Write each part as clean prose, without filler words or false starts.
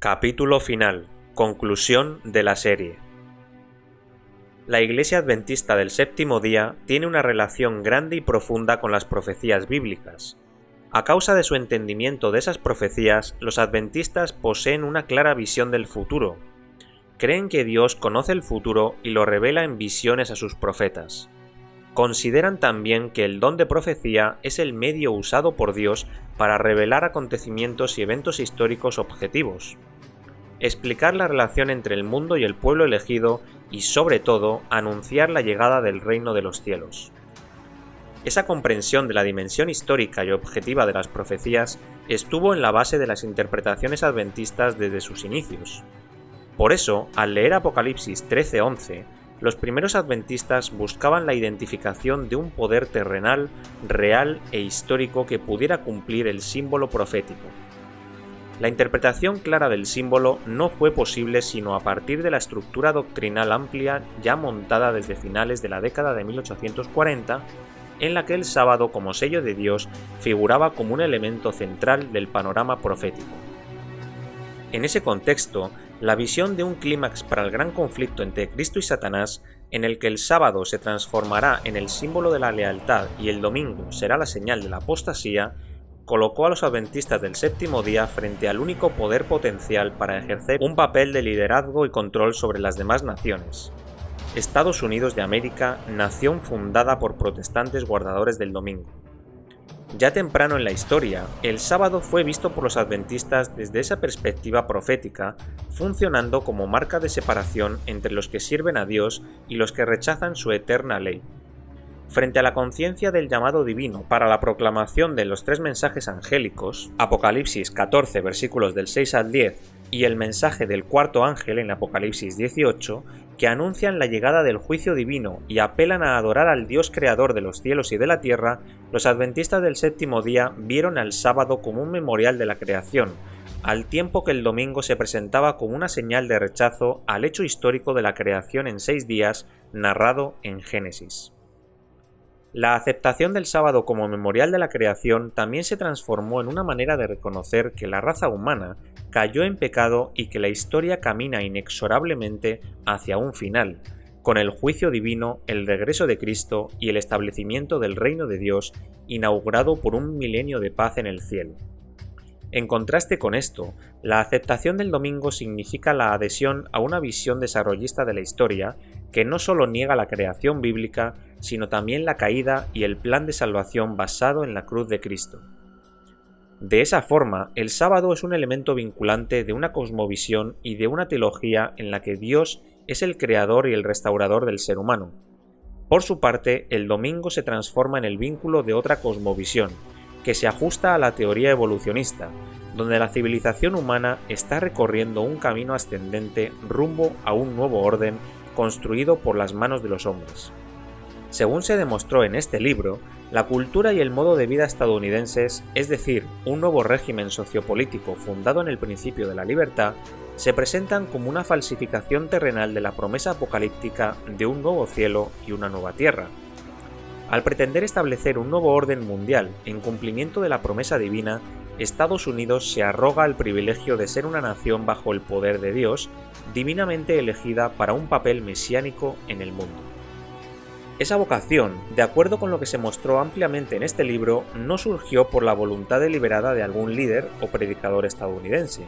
Capítulo final. Conclusión de la serie. La Iglesia Adventista del Séptimo Día tiene una relación grande y profunda con las profecías bíblicas. A causa de su entendimiento de esas profecías, los adventistas poseen una clara visión del futuro. Creen que Dios conoce el futuro y lo revela en visiones a sus profetas. Consideran también que el don de profecía es el medio usado por Dios para revelar acontecimientos y eventos históricos objetivos, explicar la relación entre el mundo y el pueblo elegido y, sobre todo, anunciar la llegada del reino de los cielos. Esa comprensión de la dimensión histórica y objetiva de las profecías estuvo en la base de las interpretaciones adventistas desde sus inicios. Por eso, al leer Apocalipsis 13:11, los primeros adventistas buscaban la identificación de un poder terrenal, real e histórico que pudiera cumplir el símbolo profético. La interpretación clara del símbolo no fue posible sino a partir de la estructura doctrinal amplia ya montada desde finales de la década de 1840, en la que el sábado como sello de Dios figuraba como un elemento central del panorama profético. En ese contexto, la visión de un clímax para el gran conflicto entre Cristo y Satanás, en el que el sábado se transformará en el símbolo de la lealtad y el domingo será la señal de la apostasía, colocó a los adventistas del Séptimo Día frente al único poder potencial para ejercer un papel de liderazgo y control sobre las demás naciones: Estados Unidos de América, nación fundada por protestantes guardadores del domingo. Ya temprano en la historia, el sábado fue visto por los adventistas desde esa perspectiva profética, funcionando como marca de separación entre los que sirven a Dios y los que rechazan su eterna ley. Frente a la conciencia del llamado divino para la proclamación de los tres mensajes angélicos, Apocalipsis 14 versículos del 6 al 10, y el mensaje del cuarto ángel en Apocalipsis 18, que anuncian la llegada del juicio divino y apelan a adorar al Dios creador de los cielos y de la tierra, los adventistas del Séptimo Día vieron al sábado como un memorial de la creación, al tiempo que el domingo se presentaba como una señal de rechazo al hecho histórico de la creación en 6 días narrado en Génesis. La aceptación del sábado como memorial de la creación también se transformó en una manera de reconocer que la raza humana cayó en pecado y que la historia camina inexorablemente hacia un final, con el juicio divino, el regreso de Cristo y el establecimiento del reino de Dios, inaugurado por un milenio de paz en el cielo. En contraste con esto, la aceptación del domingo significa la adhesión a una visión desarrollista de la historia que no solo niega la creación bíblica, sino también la caída y el plan de salvación basado en la cruz de Cristo. De esa forma, el sábado es un elemento vinculante de una cosmovisión y de una teología en la que Dios es el creador y el restaurador del ser humano. Por su parte, el domingo se transforma en el vínculo de otra cosmovisión, que se ajusta a la teoría evolucionista, donde la civilización humana está recorriendo un camino ascendente rumbo a un nuevo orden construido por las manos de los hombres. Según se demostró en este libro, la cultura y el modo de vida estadounidenses, es decir, un nuevo régimen sociopolítico fundado en el principio de la libertad, se presentan como una falsificación terrenal de la promesa apocalíptica de un nuevo cielo y una nueva tierra. Al pretender establecer un nuevo orden mundial en cumplimiento de la promesa divina, Estados Unidos se arroga el privilegio de ser una nación bajo el poder de Dios, divinamente elegida para un papel mesiánico en el mundo. Esa vocación, de acuerdo con lo que se mostró ampliamente en este libro, no surgió por la voluntad deliberada de algún líder o predicador estadounidense.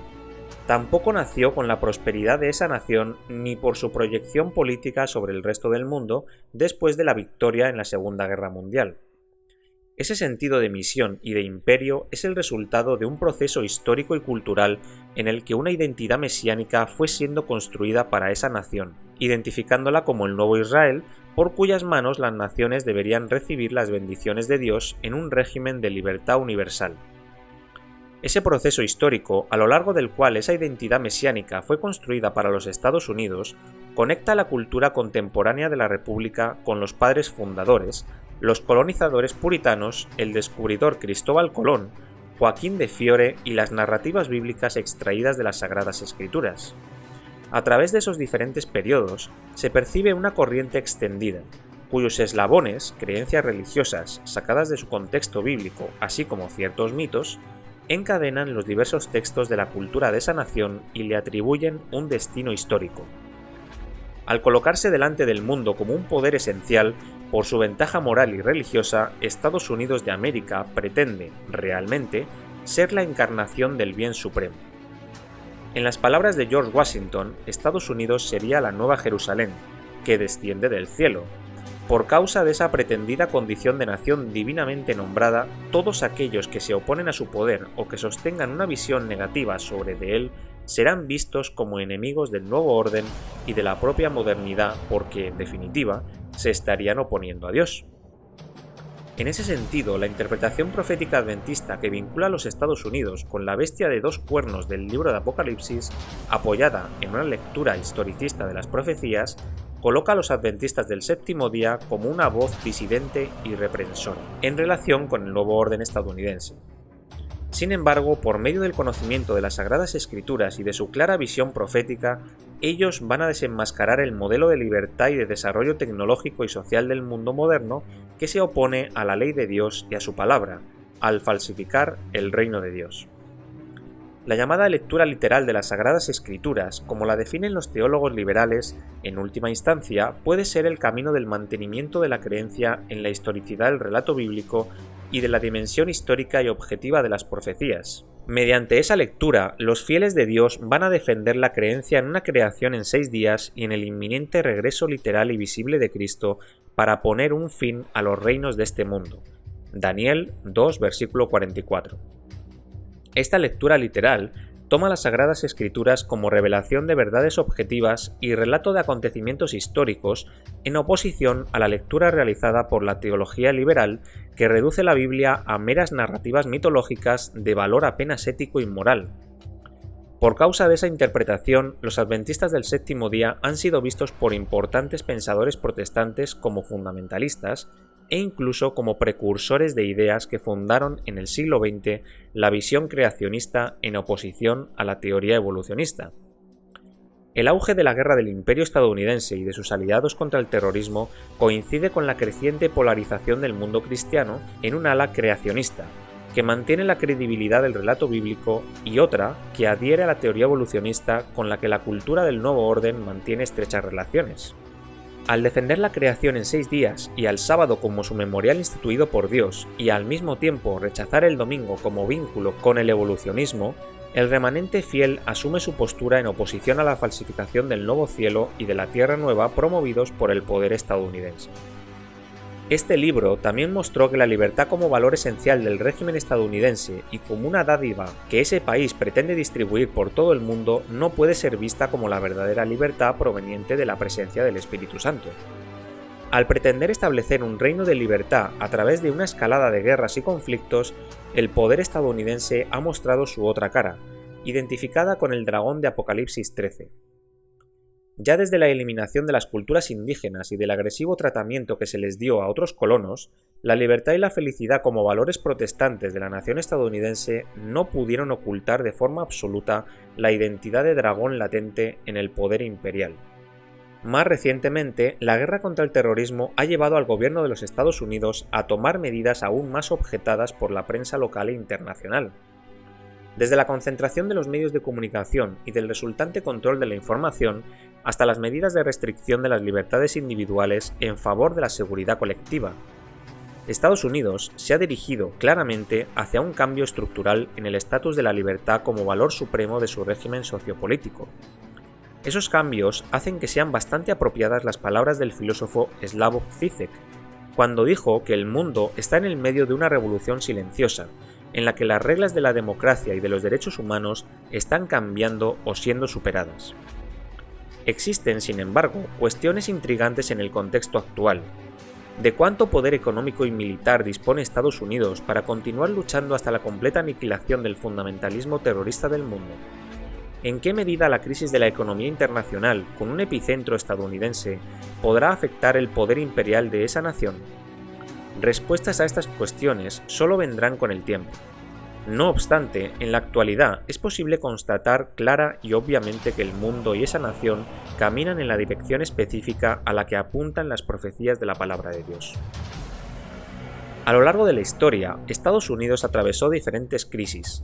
Tampoco nació con la prosperidad de esa nación ni por su proyección política sobre el resto del mundo después de la victoria en la Segunda Guerra Mundial. Ese sentido de misión y de imperio es el resultado de un proceso histórico y cultural en el que una identidad mesiánica fue siendo construida para esa nación, identificándola como el nuevo Israel, por cuyas manos las naciones deberían recibir las bendiciones de Dios en un régimen de libertad universal. Ese proceso histórico, a lo largo del cual esa identidad mesiánica fue construida para los Estados Unidos, conecta la cultura contemporánea de la República con los padres fundadores, los colonizadores puritanos, el descubridor Cristóbal Colón, Joaquín de Fiore y las narrativas bíblicas extraídas de las Sagradas Escrituras. A través de esos diferentes periodos se percibe una corriente extendida, cuyos eslabones, creencias religiosas sacadas de su contexto bíblico, así como ciertos mitos, encadenan los diversos textos de la cultura de esa nación y le atribuyen un destino histórico. Al colocarse delante del mundo como un poder esencial, por su ventaja moral y religiosa, Estados Unidos de América pretende, realmente, ser la encarnación del bien supremo. En las palabras de George Washington, Estados Unidos sería la Nueva Jerusalén, que desciende del cielo. Por causa de esa pretendida condición de nación divinamente nombrada, todos aquellos que se oponen a su poder o que sostengan una visión negativa sobre de él serán vistos como enemigos del nuevo orden y de la propia modernidad porque, en definitiva, se estarían oponiendo a Dios. En ese sentido, la interpretación profética adventista que vincula a los Estados Unidos con la bestia de dos cuernos del libro de Apocalipsis, apoyada en una lectura historicista de las profecías, coloca a los adventistas del séptimo día como una voz disidente y reprensora, en relación con el nuevo orden estadounidense. Sin embargo, por medio del conocimiento de las Sagradas Escrituras y de su clara visión profética, ellos van a desenmascarar el modelo de libertad y de desarrollo tecnológico y social del mundo moderno que se opone a la ley de Dios y a su palabra, al falsificar el reino de Dios. La llamada lectura literal de las Sagradas Escrituras, como la definen los teólogos liberales, en última instancia, puede ser el camino del mantenimiento de la creencia en la historicidad del relato bíblico y de la dimensión histórica y objetiva de las profecías. Mediante esa lectura, los fieles de Dios van a defender la creencia en una creación en 6 días y en el inminente regreso literal y visible de Cristo para poner un fin a los reinos de este mundo. Daniel 2, versículo 44. Esta lectura literal toma las Sagradas Escrituras como revelación de verdades objetivas y relato de acontecimientos históricos en oposición a la lectura realizada por la teología liberal que reduce la Biblia a meras narrativas mitológicas de valor apenas ético y moral. Por causa de esa interpretación, los adventistas del séptimo día han sido vistos por importantes pensadores protestantes como fundamentalistas e incluso como precursores de ideas que fundaron en el siglo XX la visión creacionista en oposición a la teoría evolucionista. El auge de la guerra del Imperio estadounidense y de sus aliados contra el terrorismo coincide con la creciente polarización del mundo cristiano en un ala creacionista, que mantiene la credibilidad del relato bíblico, y otra que adhiere a la teoría evolucionista con la que la cultura del nuevo orden mantiene estrechas relaciones. Al defender la creación en 6 días y al sábado como su memorial instituido por Dios, y al mismo tiempo rechazar el domingo como vínculo con el evolucionismo, el remanente fiel asume su postura en oposición a la falsificación del nuevo cielo y de la tierra nueva promovidos por el poder estadounidense. Este libro también mostró que la libertad como valor esencial del régimen estadounidense y como una dádiva que ese país pretende distribuir por todo el mundo no puede ser vista como la verdadera libertad proveniente de la presencia del Espíritu Santo. Al pretender establecer un reino de libertad a través de una escalada de guerras y conflictos, el poder estadounidense ha mostrado su otra cara, identificada con el dragón de Apocalipsis 13. Ya desde la eliminación de las culturas indígenas y del agresivo tratamiento que se les dio a otros colonos, la libertad y la felicidad como valores protestantes de la nación estadounidense no pudieron ocultar de forma absoluta la identidad de dragón latente en el poder imperial. Más recientemente, la guerra contra el terrorismo ha llevado al gobierno de los Estados Unidos a tomar medidas aún más objetadas por la prensa local e internacional. Desde la concentración de los medios de comunicación y del resultante control de la información, hasta las medidas de restricción de las libertades individuales en favor de la seguridad colectiva. Estados Unidos se ha dirigido claramente hacia un cambio estructural en el estatus de la libertad como valor supremo de su régimen sociopolítico. Esos cambios hacen que sean bastante apropiadas las palabras del filósofo Slavoj Žižek, cuando dijo que el mundo está en el medio de una revolución silenciosa, en la que las reglas de la democracia y de los derechos humanos están cambiando o siendo superadas. Existen, sin embargo, cuestiones intrigantes en el contexto actual. ¿De cuánto poder económico y militar dispone Estados Unidos para continuar luchando hasta la completa aniquilación del fundamentalismo terrorista del mundo? ¿En qué medida la crisis de la economía internacional, con un epicentro estadounidense, podrá afectar el poder imperial de esa nación? Respuestas a estas cuestiones solo vendrán con el tiempo. No obstante, en la actualidad es posible constatar clara y obviamente que el mundo y esa nación caminan en la dirección específica a la que apuntan las profecías de la palabra de Dios. A lo largo de la historia, Estados Unidos atravesó diferentes crisis.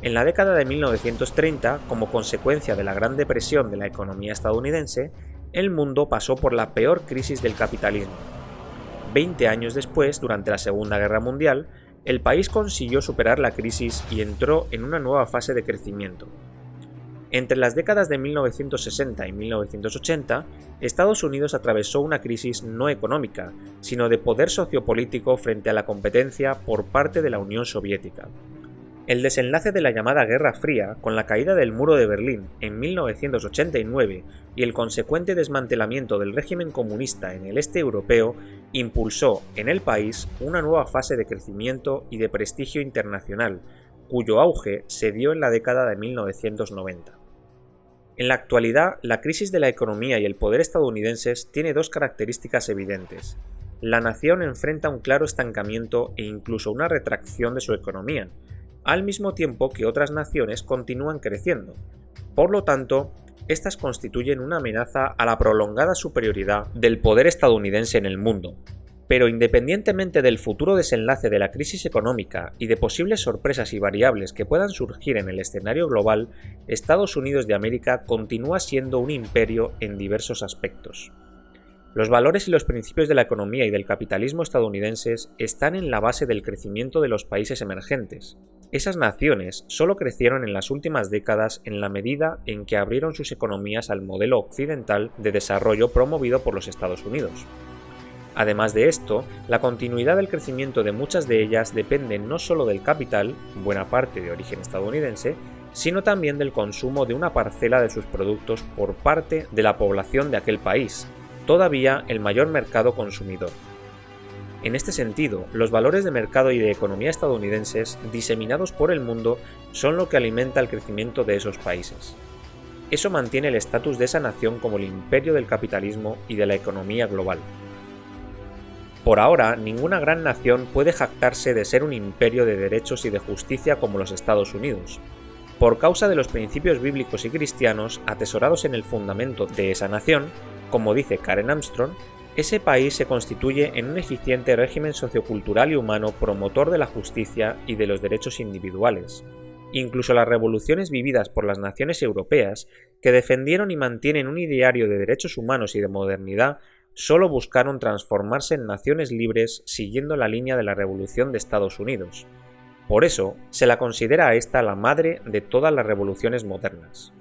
En la década de 1930, como consecuencia de la Gran Depresión de la economía estadounidense, el mundo pasó por la peor crisis del capitalismo. 20 años después, durante la Segunda Guerra Mundial, el país consiguió superar la crisis y entró en una nueva fase de crecimiento. Entre las décadas de 1960 y 1980, Estados Unidos atravesó una crisis no económica, sino de poder sociopolítico frente a la competencia por parte de la Unión Soviética. El desenlace de la llamada Guerra Fría, con la caída del muro de Berlín en 1989 y el consecuente desmantelamiento del régimen comunista en el este europeo, impulsó en el país una nueva fase de crecimiento y de prestigio internacional, cuyo auge se dio en la década de 1990. En la actualidad, la crisis de la economía y el poder estadounidenses tiene dos características evidentes. La nación enfrenta un claro estancamiento e incluso una retracción de su economía, al mismo tiempo que otras naciones continúan creciendo. Por lo tanto, estas constituyen una amenaza a la prolongada superioridad del poder estadounidense en el mundo. Pero independientemente del futuro desenlace de la crisis económica y de posibles sorpresas y variables que puedan surgir en el escenario global, Estados Unidos de América continúa siendo un imperio en diversos aspectos. Los valores y los principios de la economía y del capitalismo estadounidenses están en la base del crecimiento de los países emergentes. Esas naciones solo crecieron en las últimas décadas en la medida en que abrieron sus economías al modelo occidental de desarrollo promovido por los Estados Unidos. Además de esto, la continuidad del crecimiento de muchas de ellas depende no solo del capital, buena parte de origen estadounidense, sino también del consumo de una parcela de sus productos por parte de la población de aquel país, todavía el mayor mercado consumidor. En este sentido, los valores de mercado y de economía estadounidenses diseminados por el mundo son lo que alimenta el crecimiento de esos países. Eso mantiene el estatus de esa nación como el imperio del capitalismo y de la economía global. Por ahora, ninguna gran nación puede jactarse de ser un imperio de derechos y de justicia como los Estados Unidos. Por causa de los principios bíblicos y cristianos atesorados en el fundamento de esa nación, como dice Karen Armstrong, ese país se constituye en un eficiente régimen sociocultural y humano promotor de la justicia y de los derechos individuales. Incluso las revoluciones vividas por las naciones europeas, que defendieron y mantienen un ideario de derechos humanos y de modernidad, solo buscaron transformarse en naciones libres siguiendo la línea de la Revolución de Estados Unidos. Por eso, se la considera a esta la madre de todas las revoluciones modernas.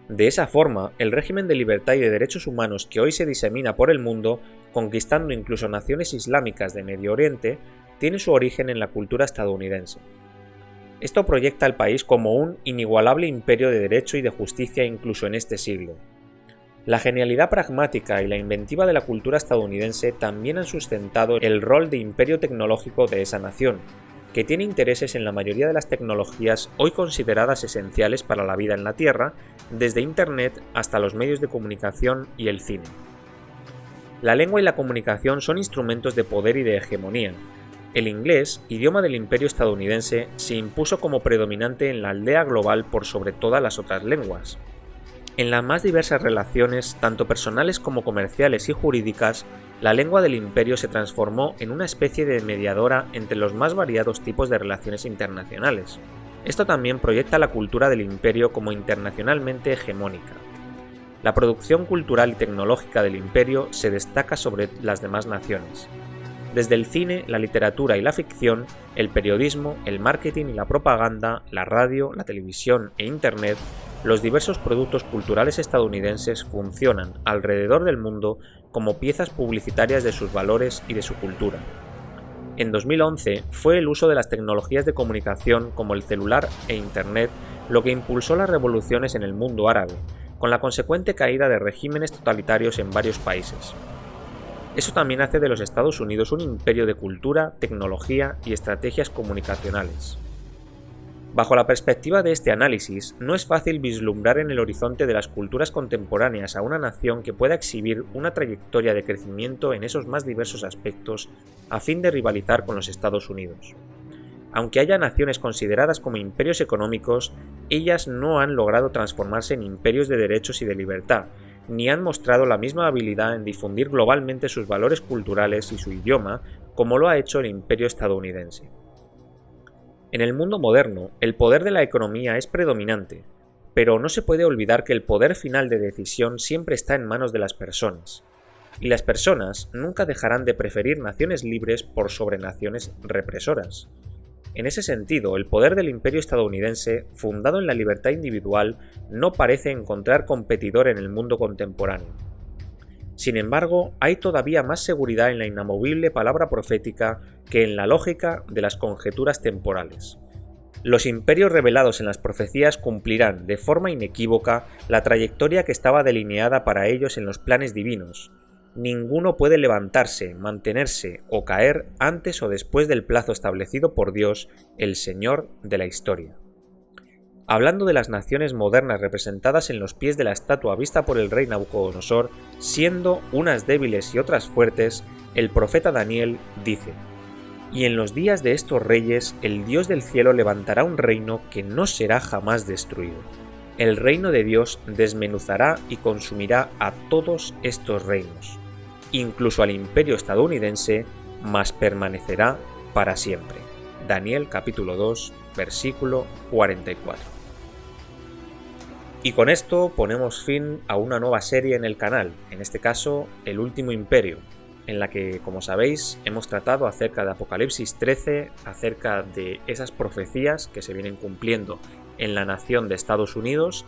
De esa forma, el régimen de libertad y de derechos humanos que hoy se disemina por el mundo, conquistando incluso naciones islámicas de Medio Oriente, tiene su origen en la cultura estadounidense. Esto proyecta al país como un inigualable imperio de derecho y de justicia incluso en este siglo. La genialidad pragmática y la inventiva de la cultura estadounidense también han sustentado el rol de imperio tecnológico de esa nación, que tiene intereses en la mayoría de las tecnologías hoy consideradas esenciales para la vida en la Tierra, desde Internet hasta los medios de comunicación y el cine. La lengua y la comunicación son instrumentos de poder y de hegemonía. El inglés, idioma del imperio estadounidense, se impuso como predominante en la aldea global por sobre todas las otras lenguas. En las más diversas relaciones, tanto personales como comerciales y jurídicas, la lengua del imperio se transformó en una especie de mediadora entre los más variados tipos de relaciones internacionales. Esto también proyecta la cultura del imperio como internacionalmente hegemónica. La producción cultural y tecnológica del imperio se destaca sobre las demás naciones. Desde el cine, la literatura y la ficción, el periodismo, el marketing y la propaganda, la radio, la televisión e Internet, los diversos productos culturales estadounidenses funcionan alrededor del mundo como piezas publicitarias de sus valores y de su cultura. En 2011 fue el uso de las tecnologías de comunicación como el celular e Internet lo que impulsó las revoluciones en el mundo árabe, con la consecuente caída de regímenes totalitarios en varios países. Eso también hace de los Estados Unidos un imperio de cultura, tecnología y estrategias comunicacionales. Bajo la perspectiva de este análisis, no es fácil vislumbrar en el horizonte de las culturas contemporáneas a una nación que pueda exhibir una trayectoria de crecimiento en esos más diversos aspectos a fin de rivalizar con los Estados Unidos. Aunque haya naciones consideradas como imperios económicos, ellas no han logrado transformarse en imperios de derechos y de libertad, ni han mostrado la misma habilidad en difundir globalmente sus valores culturales y su idioma como lo ha hecho el imperio estadounidense. En el mundo moderno, el poder de la economía es predominante, pero no se puede olvidar que el poder final de decisión siempre está en manos de las personas, y las personas nunca dejarán de preferir naciones libres por sobre naciones represoras. En ese sentido, el poder del imperio estadounidense, fundado en la libertad individual, no parece encontrar competidor en el mundo contemporáneo. Sin embargo, hay todavía más seguridad en la inamovible palabra profética que en la lógica de las conjeturas temporales. Los imperios revelados en las profecías cumplirán de forma inequívoca la trayectoria que estaba delineada para ellos en los planes divinos. Ninguno puede levantarse, mantenerse o caer antes o después del plazo establecido por Dios, el Señor de la historia. Hablando de las naciones modernas representadas en los pies de la estatua vista por el rey Nabucodonosor, siendo unas débiles y otras fuertes, el profeta Daniel dice: «Y en los días de estos reyes, el Dios del cielo levantará un reino que no será jamás destruido. El reino de Dios desmenuzará y consumirá a todos estos reinos, incluso al imperio estadounidense, mas permanecerá para siempre». Daniel capítulo 2, versículo 44. Y con esto ponemos fin a una nueva serie en el canal, en este caso El Último Imperio, en la que, como sabéis, hemos tratado acerca de Apocalipsis 13, acerca de esas profecías que se vienen cumpliendo en la nación de Estados Unidos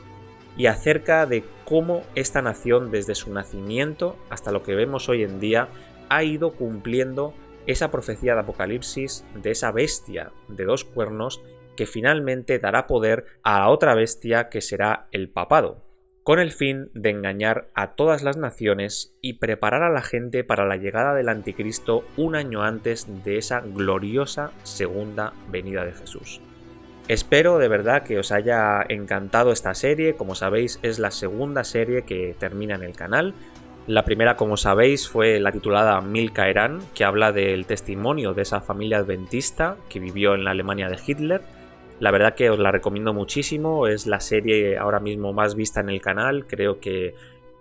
y acerca de cómo esta nación, desde su nacimiento hasta lo que vemos hoy en día, ha ido cumpliendo esa profecía de Apocalipsis de esa bestia de 2 cuernos que finalmente dará poder a la otra bestia que será el papado, con el fin de engañar a todas las naciones y preparar a la gente para la llegada del anticristo un año antes de esa gloriosa segunda venida de Jesús. Espero de verdad que os haya encantado esta serie. Como sabéis, es la segunda serie que termina en el canal. La primera, como sabéis, fue la titulada Mil caerán, que habla del testimonio de esa familia adventista que vivió en la Alemania de Hitler. La verdad que os la recomiendo muchísimo, es la serie ahora mismo más vista en el canal, creo que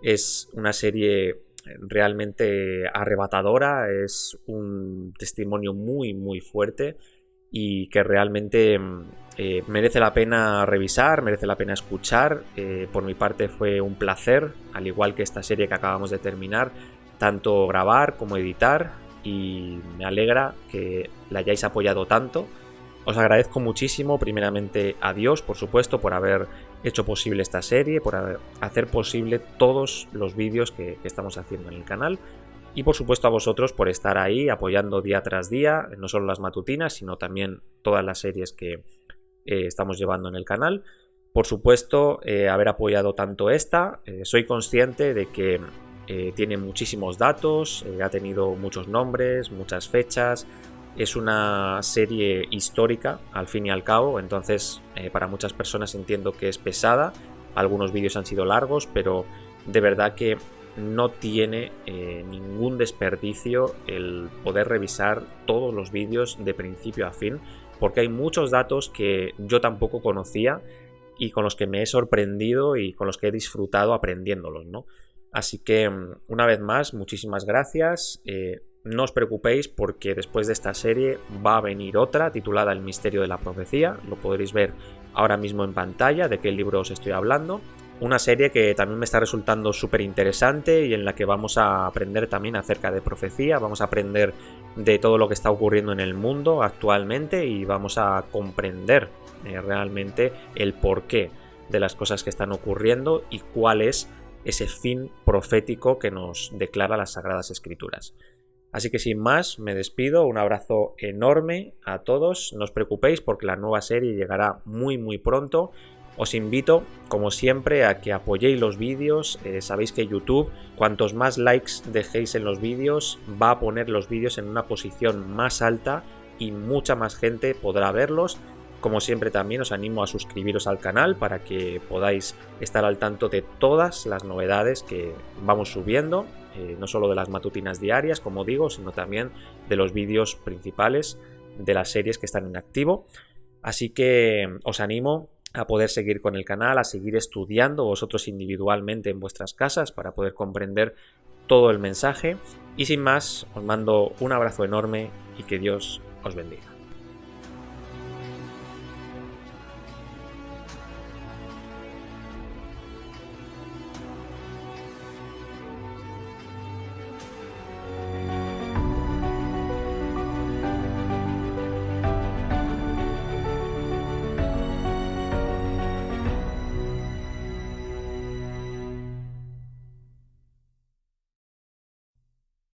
es una serie realmente arrebatadora, es un testimonio muy muy fuerte y que realmente merece la pena revisar, merece la pena escuchar. Por mi parte fue un placer, al igual que esta serie que acabamos de terminar, tanto grabar como editar, y me alegra que la hayáis apoyado tanto. Os agradezco muchísimo, primeramente a Dios, por supuesto, por haber hecho posible esta serie, por hacer posible todos los vídeos que estamos haciendo en el canal, y por supuesto a vosotros por estar ahí apoyando día tras día, no solo las matutinas, sino también todas las series que estamos llevando en el canal. Por supuesto, haber apoyado tanto esta, soy consciente de que tiene muchísimos datos, ha tenido muchos nombres, muchas fechas. Es una serie histórica, al fin y al cabo, entonces para muchas personas entiendo que es pesada. Algunos vídeos han sido largos, pero de verdad que no tiene ningún desperdicio el poder revisar todos los vídeos de principio a fin, porque hay muchos datos que yo tampoco conocía y con los que me he sorprendido y con los que he disfrutado aprendiéndolos, ¿no? Así que, una vez más, muchísimas gracias. No os preocupéis porque después de esta serie va a venir otra titulada El misterio de la profecía. Lo podréis ver ahora mismo en pantalla de qué libro os estoy hablando. Una serie que también me está resultando súper interesante y en la que vamos a aprender también acerca de profecía. Vamos a aprender de todo lo que está ocurriendo en el mundo actualmente y vamos a comprender realmente el porqué de las cosas que están ocurriendo y cuál es ese fin profético que nos declara las Sagradas Escrituras. Así que sin más, me despido, un abrazo enorme a todos, no os preocupéis porque la nueva serie llegará muy muy pronto. Os invito, como siempre, a que apoyéis los vídeos. Sabéis que YouTube, cuantos más likes dejéis en los vídeos, va a poner los vídeos en una posición más alta y mucha más gente podrá verlos. Como siempre también os animo a suscribiros al canal para que podáis estar al tanto de todas las novedades que vamos subiendo, no solo de las matutinas diarias, como digo, sino también de los vídeos principales de las series que están en activo. Así que os animo a poder seguir con el canal, a seguir estudiando vosotros individualmente en vuestras casas para poder comprender todo el mensaje y sin más os mando un abrazo enorme y que Dios os bendiga.